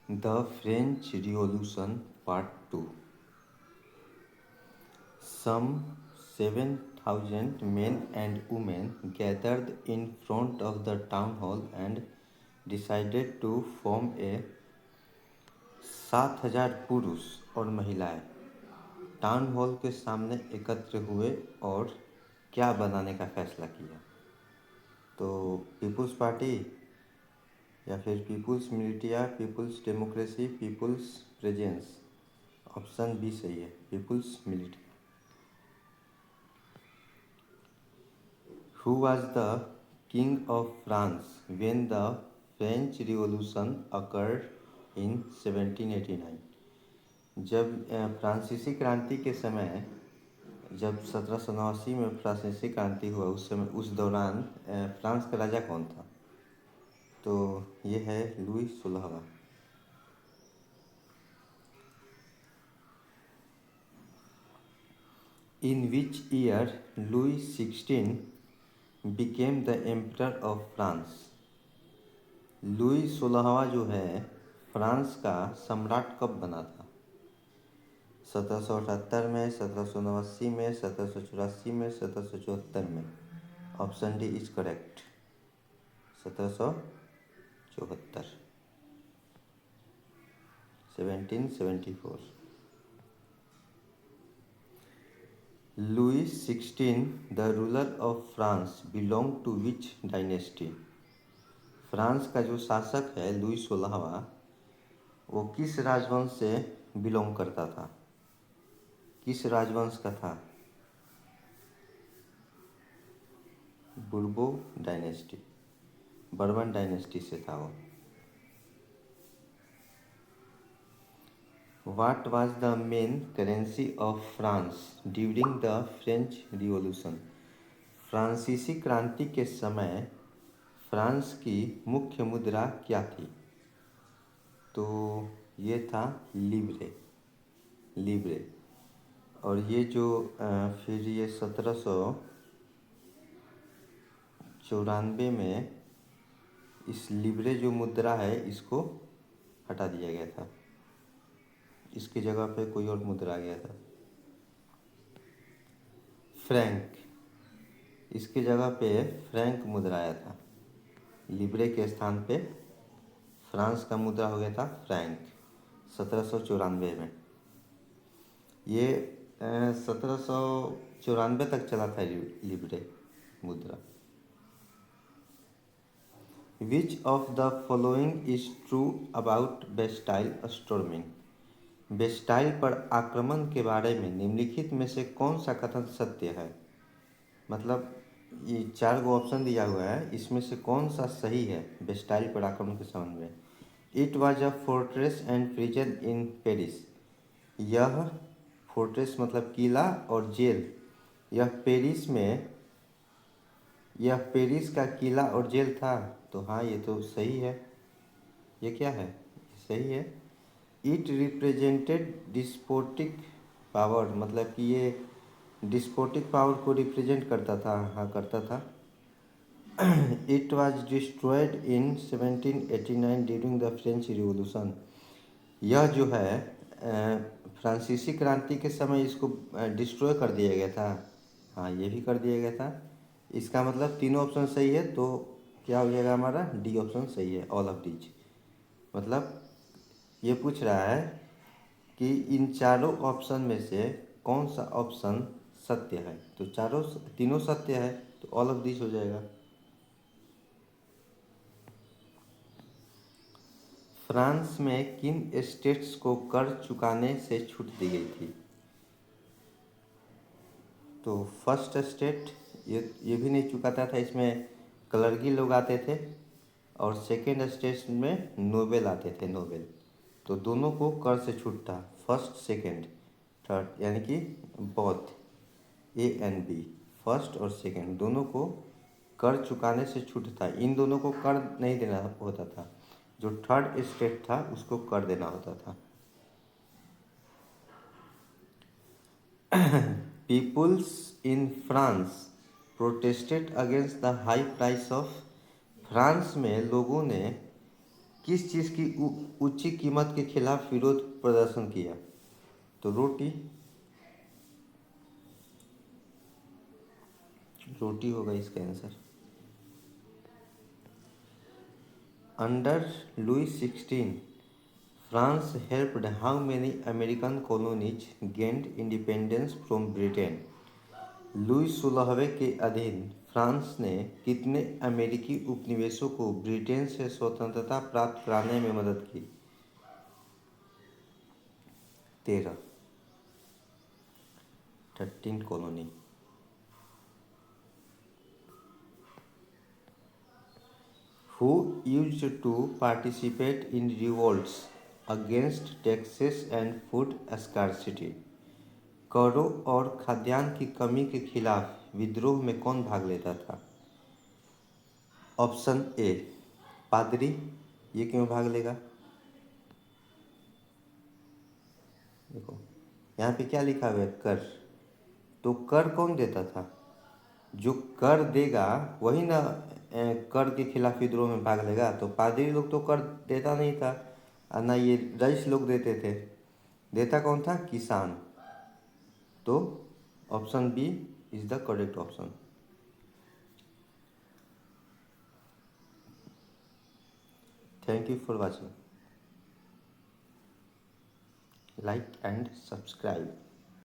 The French Revolution Part 2. Some 7,000 men and women gathered in front of the town hall and decided to form a 7,000 पुरुष और महिलाएं town hall के सामने एकत्र हुए और क्या बनाने का फैसला किया। तो पीपुल्स पार्टी या फिर people's militia, people's democracy, people's presence. Option B सही है, people's militia. Who was the king of France when the French Revolution occurred in 1789? जब फ्रांसीसी क्रांति के समय, जब 1789 में फ्रांसीसी क्रांति हुआ, उस समय उस दौरान फ्रांस का राजा कौन था? तो ये है Louis 16वां। In which year Louis XVI became the emperor of France? Louis 16वां जो है फ्रांस का सम्राट कब बना था? 1778 में, 1789 में, 1784 में, 1774 में। Option D is correct, 1774, 1774। Louis XVI, the ruler of France, belong to which dynasty? France का जो शासक है लुई 16वां, वो किस राजवंश से बिलोंग करता था? किस राजवंश का था? बुर्बो डायनेस्टी, बर्बन डायनेस्टी से था वो। What was the main currency of France during the French Revolution? फ्रांसीसी क्रांति के समय फ्रांस की मुख्य मुद्रा क्या थी? तो ये था लिब्रे। और ये जो फिर ये 1794 में इस लिब्रे जो मुद्रा है इसको हटा दिया गया था। इसकी जगह पे कोई और मुद्रा आ गया था, फ्रैंक। इसकी जगह पे फ्रैंक मुद्रा आया था। लिब्रे के स्थान पे फ्रांस का मुद्रा हो गया था फ्रैंक 1794 में। ये 1794 तक चला था लिब्रे मुद्रा। Which of the following is true about Bastille storming? Bastille पर आक्रमण के बारे में निम्नलिखित में से कौन सा कथन सत्य है? मतलब ये 4 गो ऑप्शन दिया हुआ है, इसमें से कौन सा सही है बेस्टाइल पर आक्रमण के संबंध में? It was a fortress and prison in Paris. यह फोर्ट्रेस मतलब किला और जेल, यह पेरिस का किला और जेल था। तो हाँ, ये तो सही है। ये क्या है? सही है। इट रिप्रेजेंटेड डिस्पोटिक पावर, मतलब कि ये डिस्पोटिक पावर को रिप्रेजेंट करता था। हाँ, करता था। It was destroyed in 1789 during the French revolution. यह जो है फ्रांसीसी क्रांति के समय इसको डिस्ट्रॉय कर दिया गया था। हाँ, ये भी कर दिया गया था। इसका मतलब तीनों ऑप्शन सही है, तो क्या हो जाएगा हमारा? डी ऑप्शन सही है, ऑल ऑफ डीज। मतलब ये पूछ रहा है कि इन चारों ऑप्शन में से कौन सा ऑप्शन सत्य है। तो तीनों सत्य है, तो ऑल ऑफ दिस हो जाएगा। फ्रांस में किन स्टेट्स को कर चुकाने से छूट दी गई थी? तो फर्स्ट स्टेट ये भी नहीं चुकाता था, इसमें कलरगी लोग आते थे। और सेकेंड स्टेट में नोबेल आते थे, नोबेल। तो दोनों को कर से छूट था, फर्स्ट सेकेंड थर्ड, यानी कि both A and B, first और सेकेंड दोनों को कर चुकाने से छूट था। इन दोनों को कर नहीं देना होता था, जो थर्ड स्टेट था उसको कर देना होता था। People in France protested against the high price of. France में लोगों ने किस चीज़ की ऊंची कीमत के खिलाफ विरोध प्रदर्शन किया? तो रोटी, रोटी होगा इसका answer. Under Louis 16 France helped how many American colonies gained independence from Britain? Louis 16वें के अधीन फ्रांस ने कितने अमेरिकी उपनिवेशों को ब्रिटेन से स्वतंत्रता प्राप्त कराने में मदद की? 13, 13 colony. Who used to participate in revolts against taxes and food scarcity? करों और खाद्यान्न की कमी के खिलाफ विद्रोह में कौन भाग लेता था? ऑप्शन ए पादरी। ये क्यों भाग लेगा? देखो यहाँ पे क्या लिखा हुआ है, कर। तो कर कौन देता था? जो कर देगा वही ना कर के खिलाफ विद्रोह में भाग लेगा। तो पादरी लोग तो कर देता नहीं था, और ना ये रईस लोग देते थे। देता कौन था? किसान। तो option B is the correct option. Thank you for watching. Like and subscribe.